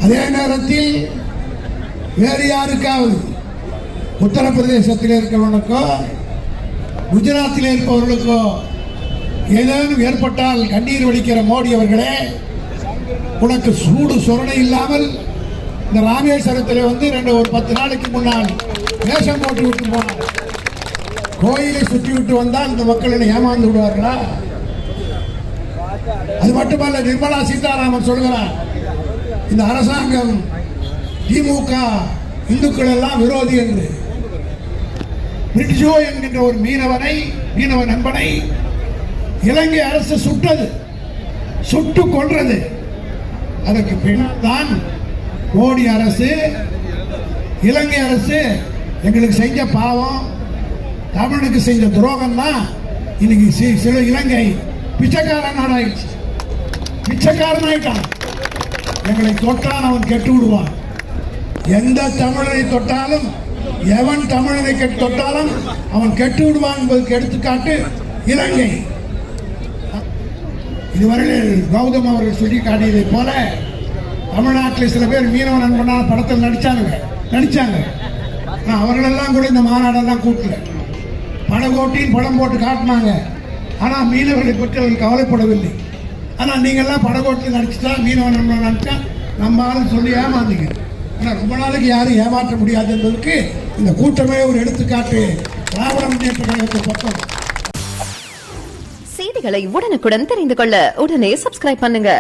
அதே நேரத்தில் வேறு யாருக்காவது உத்தரப்பிரதேசத்தில் இருக்கிறவனுக்கோ குஜராத்தில் இருப்பவர்களுக்கோ ஏதேனும் ஏற்பட்டால் கண்ணீர் வடிக்கிற மோடி அவர்களே, உனக்கு சூடு சொரணை இல்லாமல் இந்த ராமேஸ்வரத்தில் வந்து ஒரு 10 நாளைக்கு முன்னால் வேஷம் போட்டு விட்டு போனார். கோயிலை சுற்றி விட்டு வந்தால் இந்த மக்கள் ஏமாந்து விடுவார்களா? அது மட்டுமல்ல, நிர்மலா சீதாராமன் சொல்கிறார், இந்த அரசாங்கம் திமுக இந்துக்கள் எல்லாம் விரோதி என்று. பிரிட்ஜோ என்கின்ற ஒரு மீனவ நண்பனை இலங்கை அரசு சுட்டு கொன்றது. அதற்கு பின்தான் மோடி அரசு, இலங்கை அரசு எங்களுக்கு செஞ்ச பாவம், தமிழனுக்கு செஞ்ச துரோகம் தான் இன்னைக்கு சில இலங்கை பிச்சைக்காரன் ஆயிடுச்சு. பிச்சைக்காரன் ஆயிட்டான். எங்களை தொட்டான் அவன் கெட்டு விடுவான். எந்த தமிழனை தொட்டாலும், எவன் தமிழனை தொட்டாலும் அவன் கெட்டு விடுவான் என்பதற்கு எடுத்துக்காட்டு இலங்கை. இதுவரையில் கௌதம் அவர்கள் சொல்லி காட்டியதை போல தமிழ்நாட்டில் சில பேர் மீனவ நண்பனான படத்தில் நடிச்சாங்க. அவர்களெல்லாம் கூட இந்த மாநாடெல்லாம் கூட்டல, படகோட்டின்னு படம் போட்டு காட்டினாங்க. ஆனால் மீனவர்களை பற்றி அவர்கள் கவலைப்படவில்லை. ஆனால் நீங்கள்லாம் படகோட்டில் நடிச்சுட்டா, மீனவ நண்பன் நடிச்சா நம்ம ஆளும் சொல்லி ஏமாந்தீங்க. ஆனால் ரொம்ப நாளைக்கு யாரும் ஏமாற்ற முடியாது என்பதற்கு இந்த கூட்டமே ஒரு எடுத்துக்காட்டு. திராவிட முன்னேற்ற கழகத்தை பக்கம். செய்திகளை உடனுக்குடன் தெரிந்து கொள்ள உடனே சப்ஸ்கிரைப் பண்ணுங்க.